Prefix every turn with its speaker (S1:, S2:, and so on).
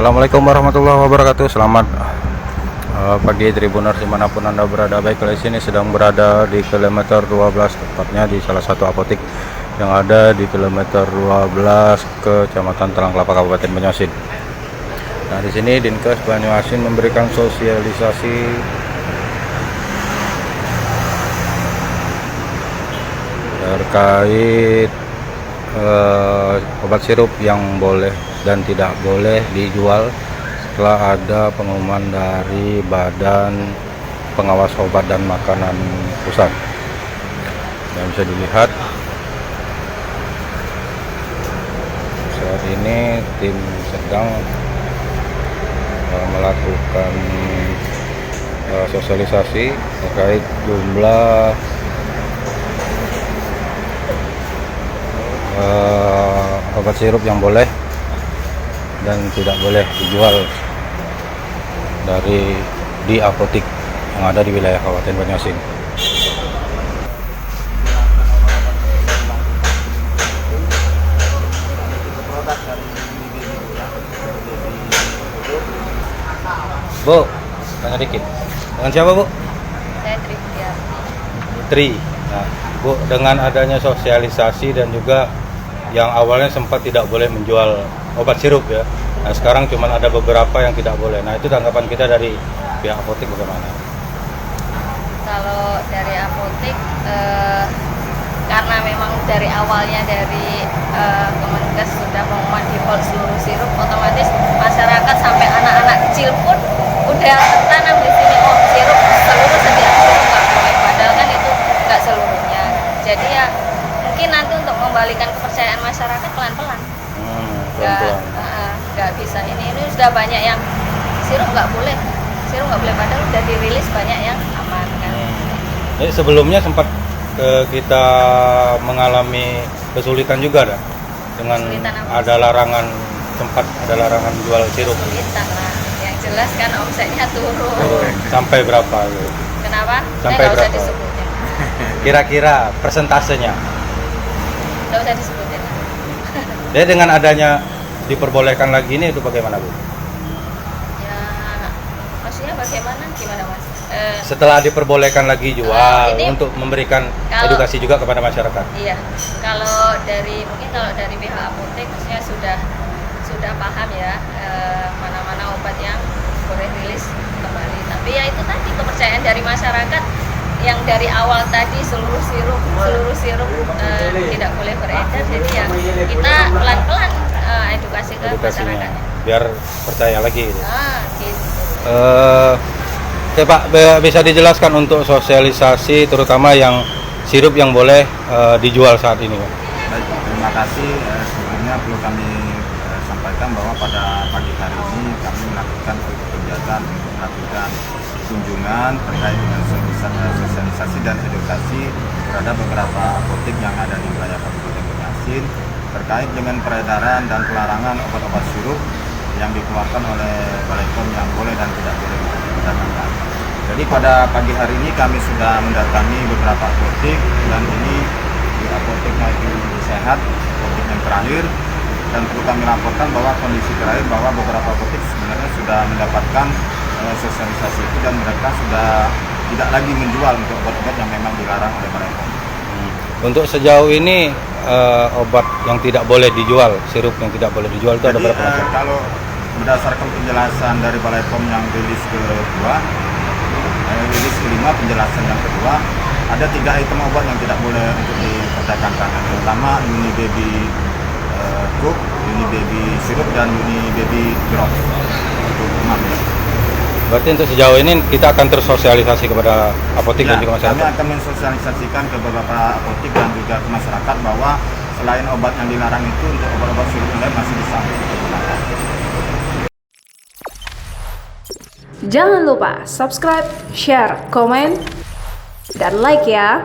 S1: Assalamualaikum warahmatullahi wabarakatuh. Selamat pagi Tribuners dimanapun Anda berada. Baik, kali ini sedang berada di kilometer 12, tepatnya di salah satu apotek yang ada di kilometer 12 Kecamatan Telang Kelapa, Kabupaten Banyuasin. Nah, di sini Dinkes Banyuasin memberikan sosialisasi terkait obat sirup yang boleh dan tidak boleh dijual setelah ada pengumuman dari Badan Pengawas Obat dan Makanan Pusat. Dan bisa dilihat saat ini tim sedang melakukan sosialisasi terkait jumlah obat sirup yang boleh dan tidak boleh dijual di apotek yang ada di wilayah Kabupaten Banyuasin. Bu, tanya dikit. Dengan siapa, Bu?
S2: Saya
S1: Tri. Nah, Bu, dengan adanya sosialisasi dan juga yang awalnya sempat tidak boleh menjual obat sirup ya. Nah, sekarang cuma ada beberapa yang tidak boleh. Nah, itu tanggapan kita dari pihak apotek bagaimana?
S2: Kalau dari apotek, karena memang dari awalnya dari Kemenkes sudah mengumuman default seluruh sirup, otomatis masyarakat sampai anak-anak kecil pun udah tertanam di sini. Oh, sirup seluruh setiap sirup nggak boleh. Padahal kan itu nggak seluruhnya. Jadi ya mungkin nanti untuk membalikan kepercayaan masyarakat pelan-pelan. Nggak bisa ini sudah banyak yang sirup nggak boleh padahal udah dirilis banyak yang aman kan.
S1: Sebelumnya sempat kita mengalami kesulitan juga dah dengan ada larangan jual sirup.
S2: Kesulitan lah, yang jelas kan omsetnya turun.
S1: Sampai berapa?
S2: Kenapa?
S1: Sampai
S2: nggak
S1: berapa?
S2: usah disebutin.
S1: Kira-kira persentasenya?
S2: Nggak usah disebutin.
S1: Jadi dengan adanya diperbolehkan lagi ini itu bagaimana, Bu?
S2: Ya, maksudnya bagaimana? Gimana, Mas?
S1: Setelah diperbolehkan lagi jual untuk memberikan edukasi juga kepada masyarakat.
S2: Iya. Kalau dari pihak apotek maksudnya sudah paham ya mana-mana obat yang boleh rilis kembali. Tapi ya itu tadi kepercayaan dari masyarakat yang dari awal tadi seluruh sirup tidak boleh beredar. Jadi ya kita pelan-pelan edukasi ke masyarakat
S1: biar percaya lagi gitu.
S2: Gitu.
S1: Oke Pak, bisa dijelaskan untuk sosialisasi terutama yang sirup yang boleh dijual saat ini, Pak?
S3: Baik, terima kasih. Sebelumnya perlu kami sampaikan bahwa pada pagi hari ini kami melakukan kegiatan untuk melakukan kunjungan terkait dengan sosialisasi dan edukasi terhadap beberapa apotek yang ada di wilayah Kabupaten Banyuasin terkait dengan peredaran dan pelarangan obat-obat sirup yang dikeluarkan oleh Balai POM yang boleh dan tidak boleh diperdagangkan. Jadi pada pagi hari ini kami sudah mendatangi beberapa apotek dan ini di apotek Maju Sehat, apotek yang terakhir, dan perlu kami laporkan bahwa kondisi terakhir bahwa beberapa apotek sebenarnya sudah mendapatkan sosialisasi itu dan mereka sudah tidak lagi menjual untuk obat-obat yang memang dilarang oleh Balai POM.
S1: Untuk sejauh ini obat yang tidak boleh dijual, sirup yang tidak boleh dijual itu ada berapa macam?
S3: Kalau berdasarkan penjelasan dari Balai POM yang rilis kelima, penjelasan yang kedua, ada 3 item obat yang tidak boleh untuk diperdagangkan. Yang pertama Uni Baby Cook, Uni Baby Sirup, dan Uni Baby Drop untuk demam.
S1: Berarti untuk sejauh ini kita akan tersosialisasi kepada apotek dan juga masyarakat.
S3: Kami akan mensosialisasikan ke beberapa apotek dan juga ke masyarakat bahwa selain obat yang dilarang itu untuk obat-obat sirup yang lain masih bisa digunakan.
S4: Jangan lupa subscribe, share, komen, dan like ya.